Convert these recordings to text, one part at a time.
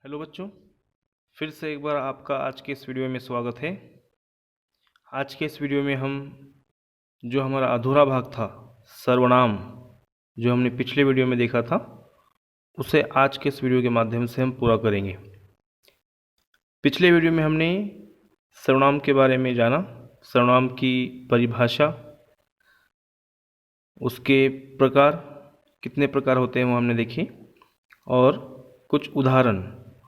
Hello बच्चों, फिर से एक बार आपका आज के इस वीडियो में स्वागत है। आज के इस वीडियो में हम जो हमारा अधूरा भाग था सर्वनाम, जो हमने पिछले वीडियो में देखा था, उसे आज के इस वीडियो के माध्यम से हम पूरा करेंगे। पिछले वीडियो में हमने सर्वनाम के बारे में जाना, सर्वनाम की परिभाषा, उसके प्रकार, कितने प्रकार होते हैं वो हमने देखे, और कुछ उदाहरण।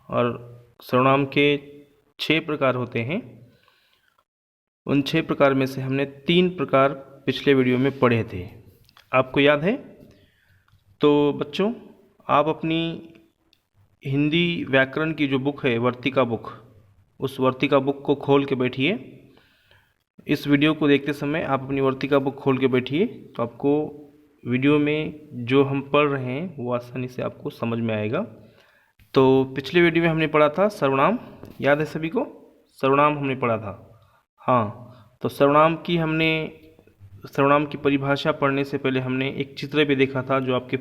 और सर्वनाम के 6 प्रकार होते हैं। उन 6 प्रकार में से हमने 3 प्रकार पिछले वीडियो में पढ़े थे, आपको याद है? तो बच्चों, आप अपनी हिंदी व्याकरण की जो बुक है, वर्तिका बुक, उस वर्तिका बुक को खोल के बैठिए। इस वीडियो को देखते समय आप अपनी वर्तिका बुक खोल के बैठिए, तो आपको वीडियो में जो हम पढ़ रहे हैं वो आसानी से आपको समझ में आएगा। तो पिछले वीडियो में हमने पढ़ा था सर्वनाम, याद है सभी को? सर्वनाम हमने पढ़ा था। हाँ, तो सर्वनाम की परिभाषा पढ़ने से पहले हमने एक चित्र भी देखा था, जो आपके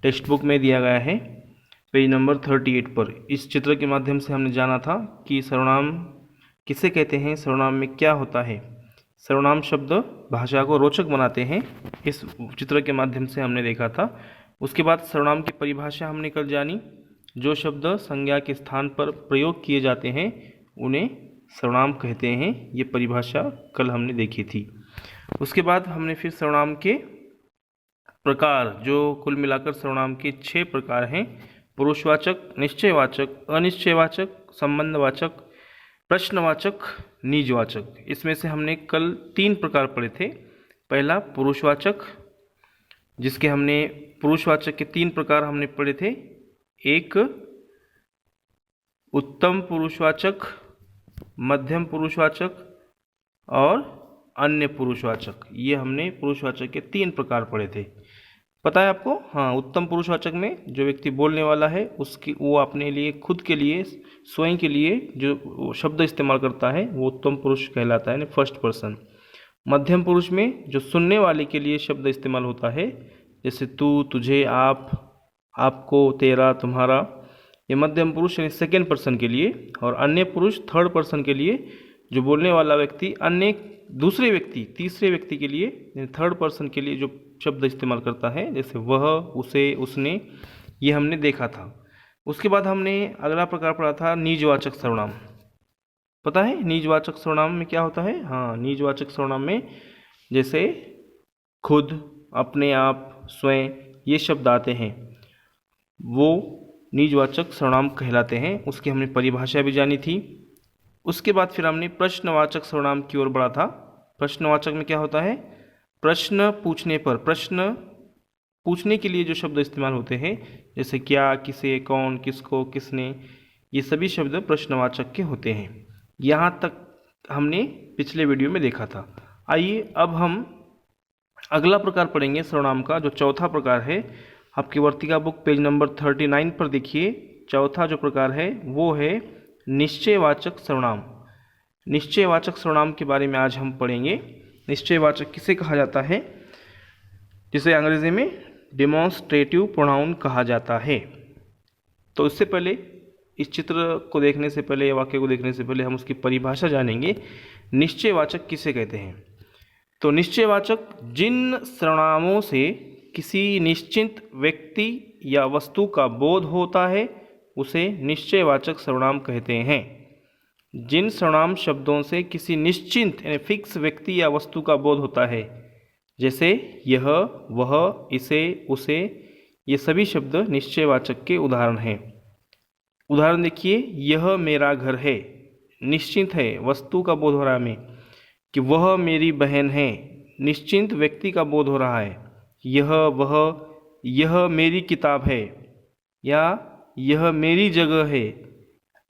टेक्स्ट बुक में दिया गया है, पेज नंबर 38 पर। इस चित्र के माध्यम से हमने जाना था कि सर्वनाम किसे कहते हैं, सर्वनाम में क्या होता है। सर्वनाम शब्द भाषा को रोचक बनाते हैं, इस चित्र के माध्यम से हमने देखा था। उसके बाद सर्वनाम की परिभाषा हमने कल जानी। जो शब्द संज्ञा के स्थान पर प्रयोग किए जाते हैं उन्हें सर्वनाम कहते हैं, ये परिभाषा कल हमने देखी थी। उसके बाद हमने फिर सर्वनाम के प्रकार, जो कुल मिलाकर सर्वनाम के 6 प्रकार हैं, पुरुषवाचक, निश्चयवाचक, अनिश्चयवाचक, संबंधवाचक, प्रश्नवाचक, निजवाचक। इसमें से हमने कल 3 प्रकार पढ़े थे। पहला पुरुषवाचक, जिसके हमने पुरुषवाचक के 3 प्रकार हमने पढ़े थे। एक उत्तम पुरुषवाचक, मध्यम पुरुषवाचक और अन्य पुरुषवाचक। ये हमने पुरुषवाचक के 3 प्रकार पढ़े थे, पता है आपको? हाँ, उत्तम पुरुषवाचक में जो व्यक्ति बोलने वाला है उसकी वो अपने लिए, खुद के लिए, स्वयं के लिए जो शब्द इस्तेमाल करता है वो उत्तम पुरुष कहलाता है, फर्स्ट पर्सन। मध्यम पुरुष में जो सुनने वाले के लिए शब्द इस्तेमाल होता है, जैसे तू, तुझे, आप, आपको, तेरा, तुम्हारा, ये मध्यम पुरुष यानी सेकेंड पर्सन के लिए। और अन्य पुरुष थर्ड पर्सन के लिए, जो बोलने वाला व्यक्ति अन्य दूसरे व्यक्ति, तीसरे व्यक्ति के लिए, थर्ड पर्सन के लिए जो शब्द इस्तेमाल करता है, जैसे वह, उसे, उसने, ये हमने देखा था। उसके बाद हमने अगला प्रकार पढ़ा था निजवाचक सर्वनाम। पता है निजवाचक सर्वनाम में क्या होता है? हाँ, निजवाचक सर्वनाम में जैसे खुद, अपने आप, स्वयं, ये शब्द आते हैं, वो निजवाचक सर्वनाम कहलाते हैं। उसकी हमने परिभाषा भी जानी थी। उसके बाद फिर हमने प्रश्नवाचक सर्वनाम की ओर बढ़ा था। प्रश्नवाचक में क्या होता है? प्रश्न पूछने पर, प्रश्न पूछने के लिए जो शब्द इस्तेमाल होते हैं, जैसे क्या, किसे, कौन, किसको, किसने, ये सभी शब्द प्रश्नवाचक के होते हैं। यहाँ तक हमने पिछले वीडियो में देखा था। आइए अब हम अगला प्रकार पढ़ेंगे सर्वनाम का, जो चौथा प्रकार है। आपकी वर्तिका बुक पेज नंबर 39 पर देखिए। चौथा जो प्रकार है वो है निश्चयवाचक सर्वनाम। निश्चयवाचक सर्वनाम के बारे में आज हम पढ़ेंगे। निश्चयवाचक किसे कहा जाता है? जिसे अंग्रेजी में डेमोन्स्ट्रेटिव प्रोनाउन कहा जाता है। तो इससे पहले, इस चित्र को देखने से पहले, वाक्य को देखने से पहले हम उसकी परिभाषा जानेंगे। निश्चयवाचक किसे कहते हैं? तो निश्चयवाचक जिन सर्वनामों से किसी निश्चित व्यक्ति या वस्तु का बोध होता है उसे निश्चयवाचक सर्वनाम कहते हैं। जिन सर्वनाम शब्दों से किसी निश्चित यानी फिक्स व्यक्ति या वस्तु का बोध होता है, जैसे यह, वह, इसे, उसे, ये सभी शब्द निश्चयवाचक के उदाहरण हैं। उदाहरण देखिए, यह मेरा घर है, निश्चित है, वस्तु का बोध हो रहा है हमें। कि वह मेरी बहन है, निश्चित व्यक्ति का बोध हो रहा है। यह, वह, यह मेरी किताब है, या यह मेरी जगह है,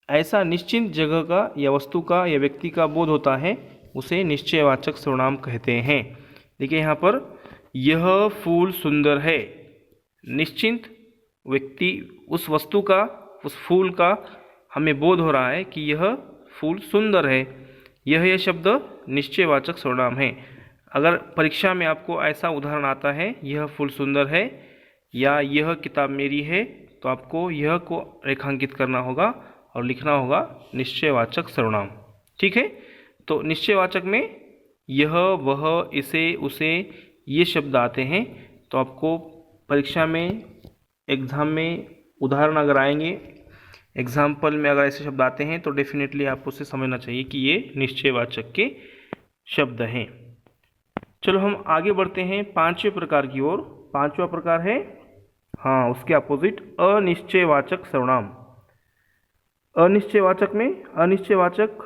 ऐसा निश्चित जगह का या वस्तु का या व्यक्ति का बोध होता है, उसे निश्चयवाचक सर्वनाम कहते हैं। देखिए यहाँ पर, यह फूल सुंदर है, निश्चित व्यक्ति, उस वस्तु का, उस फूल का हमें बोध हो रहा है कि यह फूल सुंदर है। यह शब्द निश्चयवाचक सर्वनाम है। अगर परीक्षा में आपको ऐसा उदाहरण आता है, यह फूल सुंदर है या यह किताब मेरी है, तो आपको यह को रेखांकित करना होगा और लिखना होगा निश्चयवाचक सर्वनाम। ठीक है, तो निश्चयवाचक में यह, वह, इसे, उसे ये शब्द आते हैं। तो आपको परीक्षा में, एग्ज़ाम में उदाहरण अगर आएंगे, एग्जाम्पल में अगर ऐसे शब्द आते हैं तो डेफिनेटली आपको उसे समझना चाहिए कि ये निश्चयवाचक के शब्द हैं। चलो हम आगे बढ़ते हैं पांचवें प्रकार की ओर। पांचवा प्रकार है, हाँ, उसके अपोजिट, अनिश्चयवाचक सर्वनाम। अनिश्चयवाचक में अनिश्चयवाचक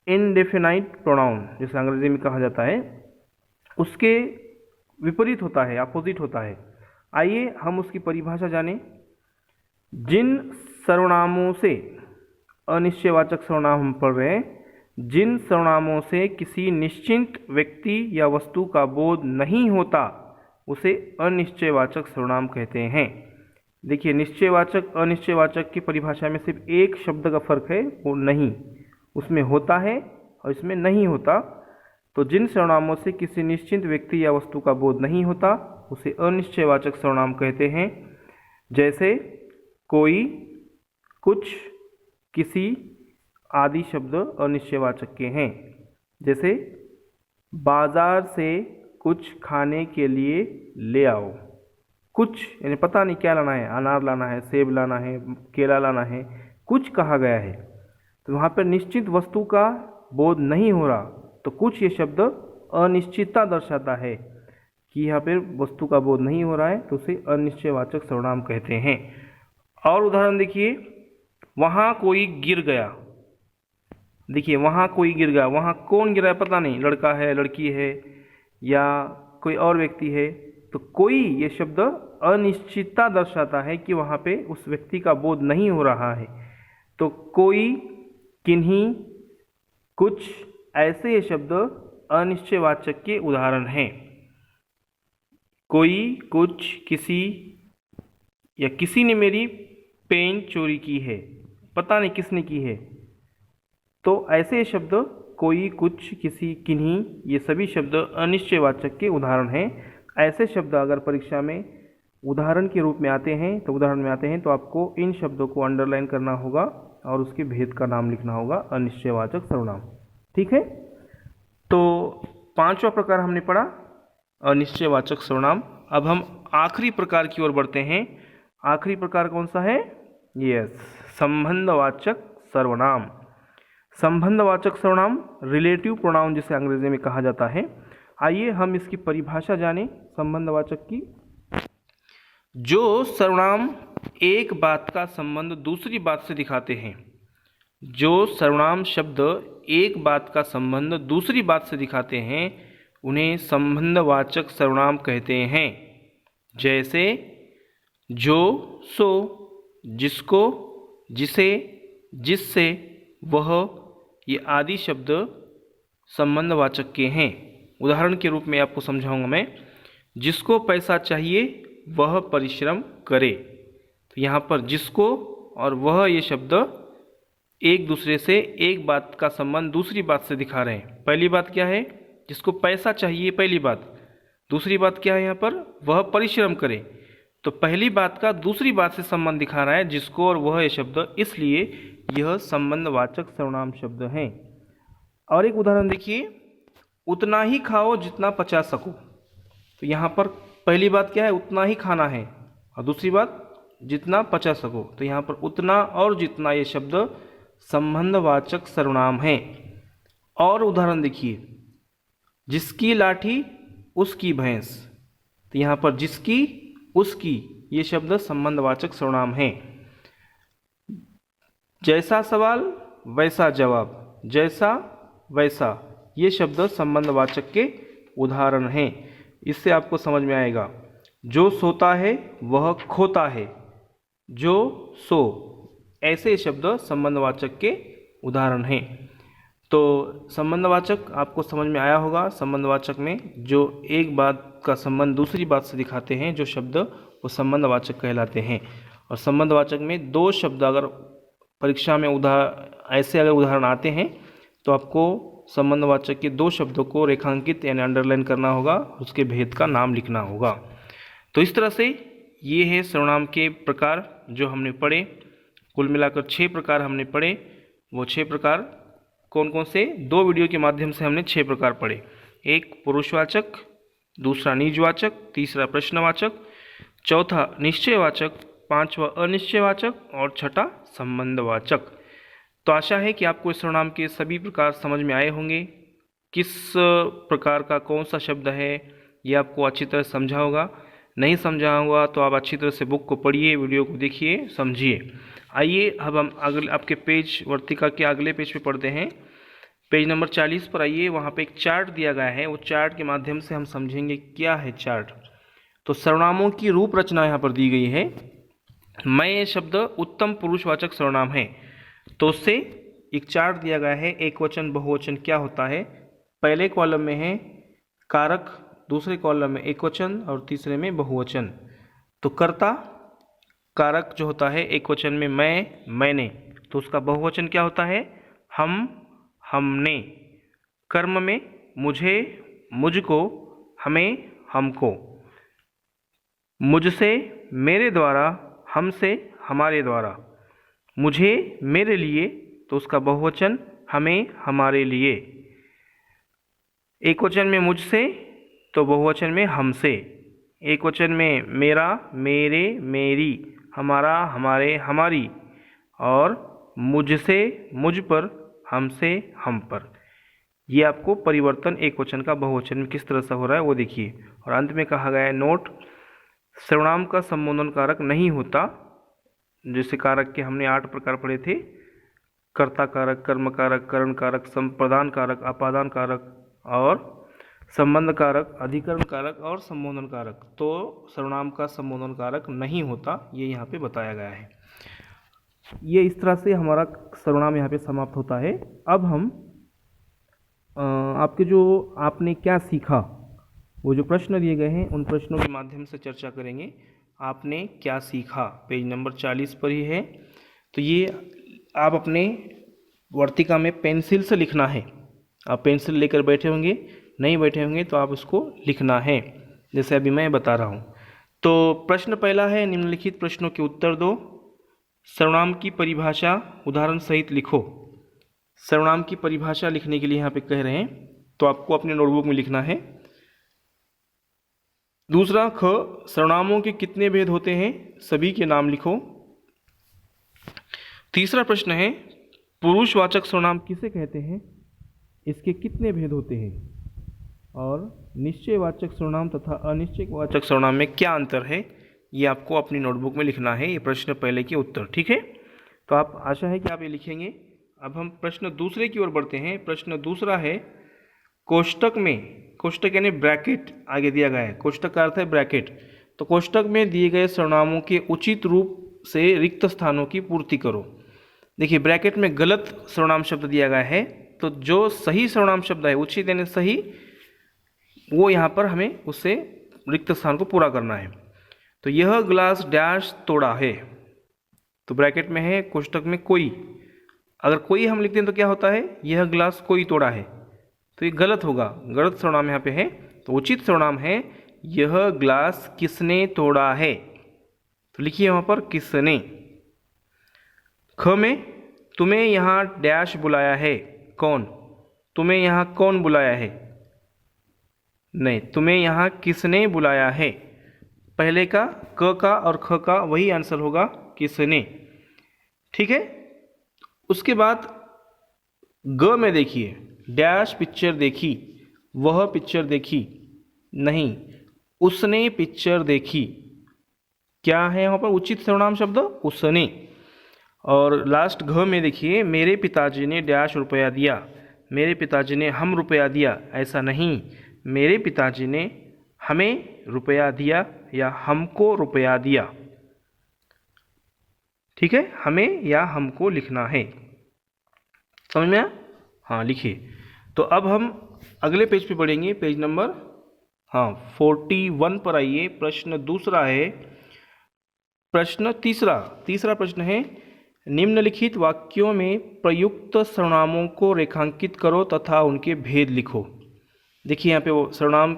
इनडेफिनाइट प्रोनाउन जिसे अंग्रेजी में कहा जाता है, उसके विपरीत होता है, अपोजिट होता है। आइए हम उसकी परिभाषा जानें। जिन सर्वनामों से, अनिश्चयवाचक सर्वनाम हम पढ़ रहे हैं, जिन सर्वनामों से किसी निश्चित व्यक्ति या वस्तु का बोध नहीं होता उसे अनिश्चयवाचक सर्वनाम कहते हैं। देखिए, निश्चयवाचक अनिश्चयवाचक की परिभाषा में सिर्फ एक शब्द का फर्क है, वो नहीं, उसमें होता है और इसमें नहीं होता। तो जिन सर्वनामों से किसी निश्चित व्यक्ति या वस्तु का बोध नहीं होता उसे अनिश्चयवाचक सर्वनाम कहते हैं। जैसे कोई, कुछ, किसी आदि शब्द अनिश्चयवाचक के हैं। जैसे बाजार से कुछ खाने के लिए ले आओ। कुछ यानी पता नहीं क्या लाना है, अनार लाना है, सेब लाना है, केला लाना है, कुछ कहा गया है, तो वहाँ पर निश्चित वस्तु का बोध नहीं हो रहा, तो कुछ ये शब्द अनिश्चितता दर्शाता है कि यहाँ पर वस्तु का बोध नहीं हो रहा है, तो उसे अनिश्चयवाचक सर्वनाम कहते हैं। और उदाहरण देखिए, वहाँ कोई गिर गया। देखिए, वहाँ कोई गिर गया, वहाँ कौन गिरा है पता नहीं, लड़का है, लड़की है या कोई और व्यक्ति है, तो कोई ये शब्द अनिश्चितता दर्शाता है कि वहाँ पे उस व्यक्ति का बोध नहीं हो रहा है। तो कोई, किन्हीं, कुछ, ऐसे ये शब्द अनिश्चयवाचक के उदाहरण हैं। कोई, कुछ, किसी या किसी ने मेरी पेन चोरी की है, पता नहीं किसने की है, तो ऐसे शब्द कोई, कुछ, किसी, किन्हीं, ये सभी शब्द अनिश्चयवाचक के उदाहरण हैं। ऐसे शब्द अगर परीक्षा में उदाहरण के रूप में आते हैं तो आपको इन शब्दों को अंडरलाइन करना होगा और उसके भेद का नाम लिखना होगा, अनिश्चयवाचक सर्वनाम। ठीक है, तो पांचवा प्रकार हमने पढ़ा, अनिश्चयवाचक सर्वनाम। अब हम आखिरी प्रकार की ओर बढ़ते हैं। आखिरी प्रकार कौन सा है? यस, संबंधवाचक सर्वनाम। संबंधवाचक सर्वनाम रिलेटिव प्रोनाउन जिसे अंग्रेजी में कहा जाता है। आइए हम इसकी परिभाषा जानें संबंधवाचक की। जो सर्वनाम एक बात का संबंध दूसरी बात से दिखाते हैं, जो सर्वनाम शब्द एक बात का संबंध दूसरी बात से दिखाते हैं, उन्हें संबंधवाचक सर्वनाम कहते हैं। जैसे जो, सो, जिसको, जिसे, जिससे, वह, ये आदि शब्द संबंधवाचक के हैं। उदाहरण के रूप में आपको समझाऊंगा मैं। जिसको पैसा चाहिए वह परिश्रम करे, तो यहाँ पर जिसको और वह ये शब्द एक दूसरे से एक बात का संबंध दूसरी बात से दिखा रहे हैं। पहली बात क्या है? जिसको पैसा चाहिए, पहली बात। दूसरी बात क्या है यहाँ पर? वह परिश्रम करे। तो पहली बात का दूसरी बात से संबंध दिखा रहा है जिसको और वह ये शब्द, इसलिए यह संबंधवाचक सर्वनाम शब्द हैं। और एक उदाहरण देखिए, उतना ही खाओ जितना पचा सको। तो यहाँ पर पहली बात क्या है? उतना ही खाना है, और दूसरी बात जितना पचा सको। तो यहाँ पर उतना और जितना ये शब्द संबंधवाचक सर्वनाम हैं। और उदाहरण देखिए, जिसकी लाठी उसकी भैंस। तो यहाँ पर जिसकी, उसकी ये शब्द संबंधवाचक सर्वनाम हैं। जैसा सवाल वैसा जवाब, जैसा वैसा ये शब्द संबंधवाचक के उदाहरण हैं। इससे आपको समझ में आएगा। जो सोता है वह खोता है, जो, सो, ऐसे शब्द संबंधवाचक के उदाहरण हैं। तो संबंधवाचक आपको समझ में आया होगा। संबंधवाचक में जो एक बात का संबंध दूसरी बात से दिखाते हैं जो शब्द, वो संबंधवाचक कहलाते हैं। और संबंधवाचक में दो शब्द अगर परीक्षा में ऐसे अगर उदाहरण आते हैं तो आपको संबंधवाचक के दो शब्दों को रेखांकित यानी अंडरलाइन करना होगा, उसके भेद का नाम लिखना होगा। तो इस तरह से ये है सर्वनाम के प्रकार। जो हमने पढ़े, कुल मिलाकर 6 प्रकार हमने पढ़े। वो 6 प्रकार कौन कौन से? 2 वीडियो के माध्यम से हमने 6 प्रकार पढ़े। एक पुरुषवाचक, दूसरा निजवाचक, तीसरा प्रश्नवाचक, चौथा निश्चयवाचक, पांचवा अनिश्चयवाचक और छठा संबंधवाचक। तो आशा है कि आपको इस सर्वनाम के सभी प्रकार समझ में आए होंगे। किस प्रकार का कौन सा शब्द है ये आपको अच्छी तरह समझा होगा। नहीं समझा होगा तो आप अच्छी तरह से बुक को पढ़िए, वीडियो को देखिए, समझिए। आइए अब हम अगले आपके पेज वर्तिका के अगले पेज पे पढ़ते हैं। पेज नंबर 40 पर आइए, वहाँ पे एक चार्ट दिया गया है। वो चार्ट के माध्यम से हम समझेंगे क्या है चार्ट। तो सर्वनामों की रूप रचना यहाँ पर दी गई है। मैं शब्द उत्तम पुरुषवाचक सर्वनाम है, तो उससे एक चार्ट दिया गया है। एक वचन बहुवचन क्या होता है। पहले कॉलम में है कारक, दूसरे कॉलम में एक वचन और तीसरे में बहुवचन। तो कर्ता कारक जो होता है एक वचन में मैं, मैंने, तो उसका बहुवचन क्या होता है? हम, हमने। कर्म में मुझे, मुझको, हमें, हमको। मुझसे, मेरे द्वारा, हमसे, हमारे द्वारा। मुझे, मेरे लिए, तो उसका बहुवचन हमें, हमारे लिए। एक वचन में मुझसे तो बहुवचन में हमसे। एक वचन में मेरा, मेरे, मेरी, हमारा, हमारे, हमारी, और मुझसे, मुझ पर, हमसे, हम पर। ये आपको परिवर्तन एक वचन का बहुवचन में किस तरह से हो रहा है वो देखिए। और अंत में कहा गया है नोट, सर्वनाम का संबोधन कारक नहीं होता। जैसे कारक के हमने 8 प्रकार पढ़े थे, कर्ता कारक, कर्म कारक, करण कारक, संप्रदान कारक, अपादान कारक और संबंध कारक, अधिकरण कारक और संबोधन कारक। तो सर्वनाम का संबोधन कारक नहीं होता, ये यहाँ पे बताया गया है। ये इस तरह से हमारा सर्वनाम यहाँ पे समाप्त होता है। अब हम आपके जो आपने क्या सीखा, वो जो प्रश्न दिए गए हैं उन प्रश्नों के माध्यम से चर्चा करेंगे। आपने क्या सीखा, पेज नंबर 40 पर ही है। तो ये आप अपने वर्तिका में पेंसिल से लिखना है। आप पेंसिल लेकर बैठे होंगे, नहीं बैठे होंगे तो आप उसको लिखना है, जैसे अभी मैं बता रहा हूँ। तो प्रश्न पहला है, निम्नलिखित प्रश्नों के उत्तर दो। सर्वनाम की परिभाषा उदाहरण सहित लिखो। सर्वनाम की परिभाषा लिखने के लिए यहाँ पे कह रहे हैं, तो आपको अपने नोटबुक में लिखना है। दूसरा, ख, सर्वनामों के कितने भेद होते हैं, सभी के नाम लिखो। तीसरा प्रश्न है, पुरुषवाचक सर्वनाम किसे कहते हैं, इसके कितने भेद होते हैं। और निश्चयवाचक सर्वनाम तथा अनिश्चयवाचक सर्वनाम में क्या अंतर है, ये आपको अपनी नोटबुक में लिखना है। ये प्रश्न पहले के उत्तर, ठीक है। तो आप आशा है कि आप ये लिखेंगे। अब हम प्रश्न दूसरे की ओर बढ़ते हैं। प्रश्न दूसरा है, कोष्टक में, कोष्टक यानी ब्रैकेट आगे दिया गया है, कोष्टक का अर्थ है ब्रैकेट। तो कोष्टक में दिए गए सर्वनामों के उचित रूप से रिक्त स्थानों की पूर्ति करो। देखिए, ब्रैकेट में गलत सर्वनाम शब्द दिया गया है, तो जो सही सर्वनाम शब्द है, उचित यानी सही, वो यहाँ पर हमें उससे रिक्त स्थान को पूरा करना है। तो यह ग्लास डैश तोड़ा है, तो ब्रैकेट में है कोष्टक में कोई। अगर कोई हम लिखते हैं तो क्या होता है, यह ग्लास कोई तोड़ा है, तो ये गलत होगा, गलत सर्वनाम यहाँ पे है। तो उचित सर्वनाम है, यह ग्लास किसने तोड़ा है। तो लिखिए वहाँ पर किसने। ख में, तुम्हें यहाँ डैश बुलाया है, कौन। तुम्हें यहाँ कौन बुलाया है, नहीं, तुम्हें यहाँ किसने बुलाया है। पहले का क का और ख का वही आंसर होगा, किसने, ठीक है। उसके बाद ग में देखिए, डैश पिक्चर देखी, वह पिक्चर देखी, नहीं, उसने पिक्चर देखी। क्या है यहाँ पर उचित सर्वनाम शब्द, उसने। और लास्ट घ में देखिए, मेरे पिताजी ने डैश रुपया दिया, मेरे पिताजी ने हम रुपया दिया, ऐसा नहीं, मेरे पिताजी ने हमें रुपया दिया या हमको रुपया दिया, ठीक है। हमें या हमको लिखना है, समझ में आया। हाँ, लिखिए। तो अब हम अगले पेज पे बढ़ेंगे, पेज नंबर 41 पर आइए। प्रश्न दूसरा है, प्रश्न तीसरा प्रश्न है, निम्नलिखित वाक्यों में प्रयुक्त सर्वनामों को रेखांकित करो तथा उनके भेद लिखो। देखिए यहाँ पे वो सर्वनाम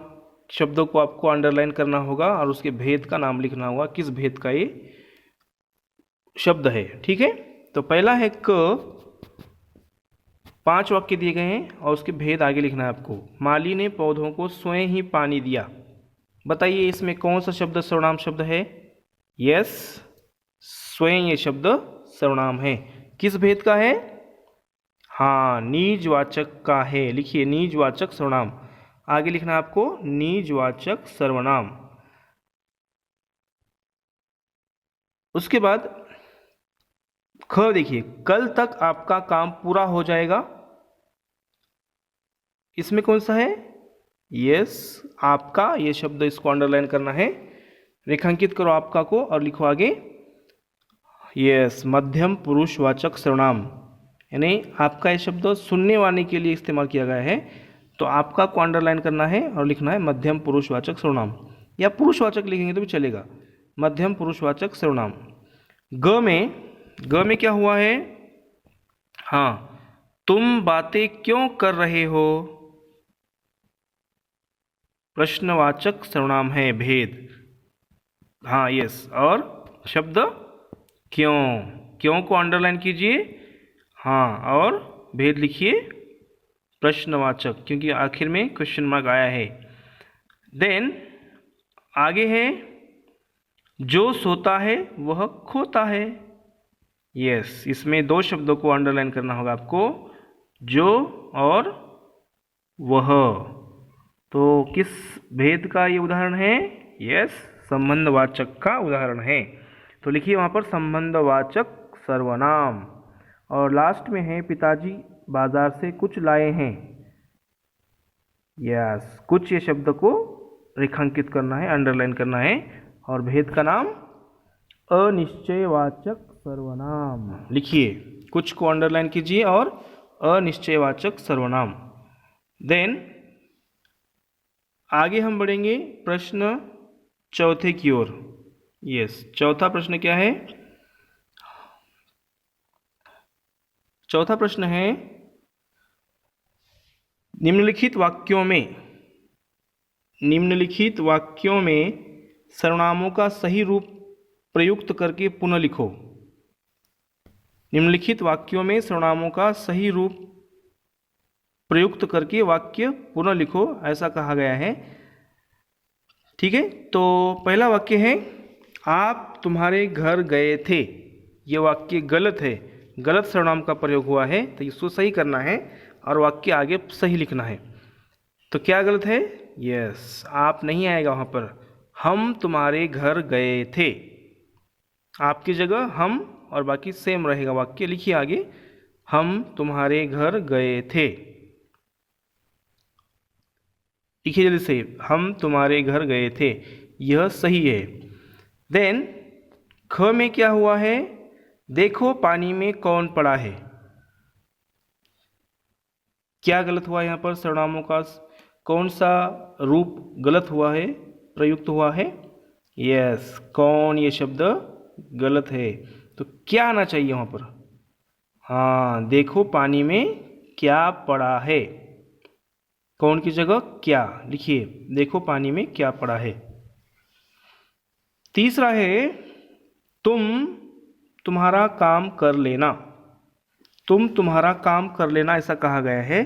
शब्दों को आपको अंडरलाइन करना होगा और उसके भेद का नाम लिखना होगा, किस भेद का ये शब्द है। ठीक है, तो पहला है क, 5 वाक्य दिए गए हैं और उसके भेद आगे लिखना है आपको। माली ने पौधों को स्वयं ही पानी दिया। बताइए इसमें कौन सा शब्द सर्वनाम शब्द है? यस, स्वयं ये शब्द सर्वनाम है। किस भेद का है? हाँ, निजवाचक का है। लिखिए निजवाचक सर्वनाम। आगे लिखना है आपको निजवाचक सर्वनाम। उसके बाद ख देखिए, कल तक आपका काम पूरा हो जाएगा। इसमें कौन सा है? यस, आपका। ये शब्द इसको अंडरलाइन करना है। रेखांकित करो आपका को और लिखो आगे यस, मध्यम पुरुषवाचक सर्वनाम। यानी आपका ये शब्द सुनने वाले के लिए इस्तेमाल किया गया है, तो आपका को अंडरलाइन करना है और लिखना है मध्यम पुरुषवाचक सर्वनाम, या पुरुषवाचक लिखेंगे तो भी चलेगा। मध्यम पुरुषवाचक सर्वनाम। ग में क्या हुआ है? हाँ, तुम बातें क्यों कर रहे हो? प्रश्नवाचक सर्वनाम है। भेद, हाँ यस, और शब्द क्यों, क्यों को अंडरलाइन कीजिए। हाँ, और भेद लिखिए प्रश्नवाचक, क्योंकि आखिर में क्वेश्चन मार्क आया है। देन आगे है जो सोता है वह खोता है। यस, इसमें 2 शब्दों को अंडरलाइन करना होगा आपको, जो और वह। तो किस भेद का ये उदाहरण है? यस, संबंधवाचक का उदाहरण है। तो लिखिए वहाँ पर संबंधवाचक सर्वनाम। और लास्ट में है पिताजी बाजार से कुछ लाए हैं। यस, कुछ ये शब्द को रेखांकित करना है, अंडरलाइन करना है। और भेद का नाम अनिश्चयवाचक सर्वनाम। लिखिए, कुछ को अंडरलाइन कीजिए और अनिश्चयवाचक सर्वनाम। देन आगे हम बढ़ेंगे प्रश्न चौथे की ओर। यस, चौथा प्रश्न क्या है? चौथा प्रश्न है निम्नलिखित वाक्यों में सर्वनामों का सही रूप प्रयुक्त करके पुनः लिखो। निम्नलिखित वाक्यों में सर्वनामों का सही रूप प्रयुक्त करके वाक्य पुनः लिखो, ऐसा कहा गया है। ठीक है, तो पहला वाक्य है आप तुम्हारे घर गए थे। ये वाक्य गलत है, गलत सर्वनाम का प्रयोग हुआ है, तो इसको सही करना है और वाक्य आगे सही लिखना है। तो क्या गलत है? यस, आप नहीं आएगा वहाँ पर। हम तुम्हारे घर गए थे, आपकी जगह हम और बाकी सेम रहेगा वाक्य। लिखिए आगे हम तुम्हारे घर गए थे। लिखिए जल्दी से, हम तुम्हारे घर गए थे, यह सही है। देन ख में क्या हुआ है? देखो पानी में कौन पड़ा है। क्या गलत हुआ यहाँ पर? सर्वनामों का कौन सा रूप गलत हुआ है, प्रयुक्त हुआ है? यस, कौन ये शब्द गलत है। तो क्या आना चाहिए वहाँ पर? हाँ, देखो पानी में क्या पड़ा है। कौन की जगह क्या। लिखिए देखो पानी में क्या पड़ा है। तीसरा है तुम्हारा काम कर लेना। तुम्हारा काम कर लेना ऐसा कहा गया है,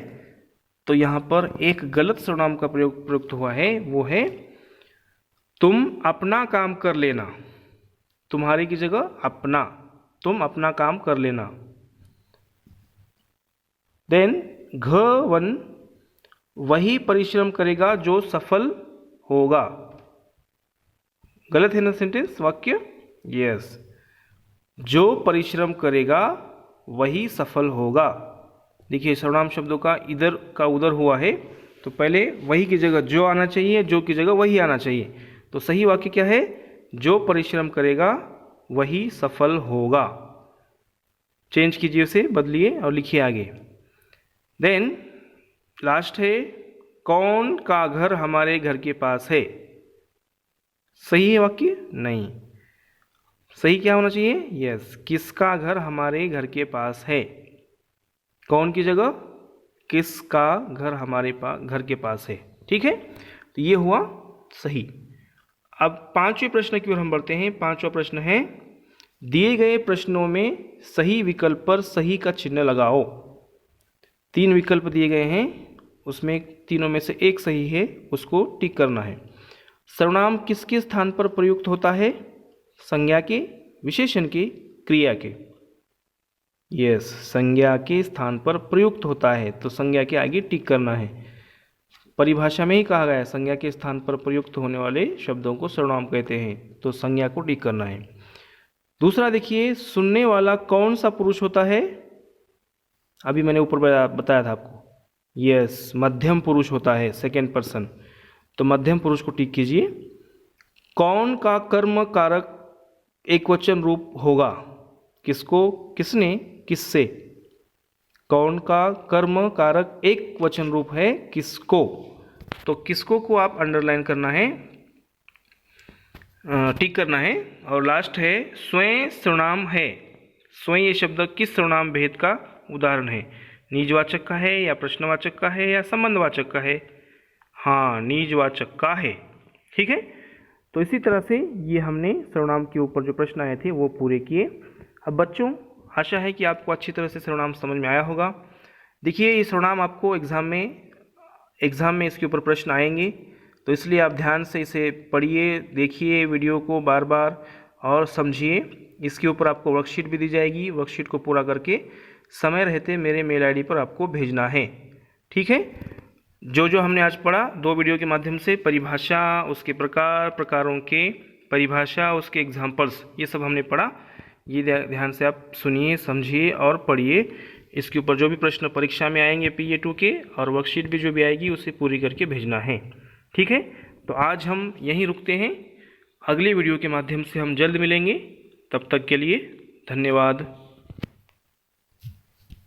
तो यहाँ पर एक गलत सर्वनाम का प्रयुक्त हुआ है, वो है तुम अपना काम कर लेना। तुम्हारे की जगह अपना, तुम अपना काम कर लेना। देन घ1 वही परिश्रम करेगा जो सफल होगा। गलत है ना सेंटेंस, वाक्य? यस, जो परिश्रम करेगा वही सफल होगा। देखिए सर्वनाम शब्दों का इधर का उधर हुआ है, तो पहले वही की जगह जो आना चाहिए, जो की जगह वही आना चाहिए। तो सही वाक्य क्या है? जो परिश्रम करेगा वही सफल होगा। चेंज कीजिए उसे, बदलिए और लिखिए आगे। देन लास्ट है कौन का घर हमारे घर के पास है। सही है वाक्य? नहीं, सही क्या होना चाहिए? यस, किसका घर हमारे घर के पास है। कौन की जगह किसका घर हमारे घर के पास है। ठीक है, तो ये हुआ सही। अब 5वें प्रश्न की ओर हम बढ़ते हैं। 5वां प्रश्न है दिए गए प्रश्नों में सही विकल्प पर सही का चिन्ह लगाओ। 3 विकल्प दिए गए हैं, उसमें तीनों में से एक सही है, उसको टिक करना है। सर्वनाम किसके स्थान पर प्रयुक्त होता है? संज्ञा के, विशेषण के, क्रिया के? यस, संज्ञा के स्थान पर प्रयुक्त होता है, तो संज्ञा के आगे टिक करना है। परिभाषा में ही कहा गया है संज्ञा के स्थान पर प्रयुक्त होने वाले शब्दों को सर्वनाम कहते हैं, तो संज्ञा को टिक करना है। दूसरा देखिए, सुनने वाला कौन सा पुरुष होता है? अभी मैंने ऊपर बताया था आपको। यस, मध्यम पुरुष होता है, सेकेंड पर्सन, तो मध्यम पुरुष को टिक कीजिए। कौन का कर्म कारक एकवचन रूप होगा? किसको, किसने, किससे? कौन का कर्म कारक एक वचन रूप है? किसको। तो किसको को आप अंडरलाइन करना है, टिक करना है। और लास्ट है स्वयं सर्वनाम है। स्वयं ये शब्द किस सर्वनाम भेद का उदाहरण है? निजवाचक का है या प्रश्नवाचक का है या संबंधवाचक का है? हाँ, निजवाचक का है। ठीक है, तो इसी तरह से ये हमने सर्वनाम के ऊपर जो प्रश्न आए थे वो पूरे किए। अब बच्चों, आशा है कि आपको अच्छी तरह से सर्वनाम समझ में आया होगा। देखिए, ये सर्वनाम आपको एग्ज़ाम में इसके ऊपर प्रश्न आएंगे, तो इसलिए आप ध्यान से इसे पढ़िए, देखिए वीडियो को बार बार और समझिए। इसके ऊपर आपको वर्कशीट भी दी जाएगी, वर्कशीट को पूरा करके समय रहते मेरे मेल आईडी पर आपको भेजना है। ठीक है, जो हमने आज पढ़ा 2 वीडियो के माध्यम से, परिभाषा, उसके प्रकारों के परिभाषा, उसके एग्जाम्पल्स, ये सब हमने पढ़ा। ये ध्यान से आप सुनिए, समझिए और पढ़िए। इसके ऊपर जो भी प्रश्न परीक्षा में आएंगे PA2 के, और वर्कशीट भी जो भी आएगी उसे पूरी करके भेजना है। ठीक है, तो आज हम यहीं रुकते हैं। अगले वीडियो के माध्यम से हम जल्द मिलेंगे। तब तक के लिए धन्यवाद।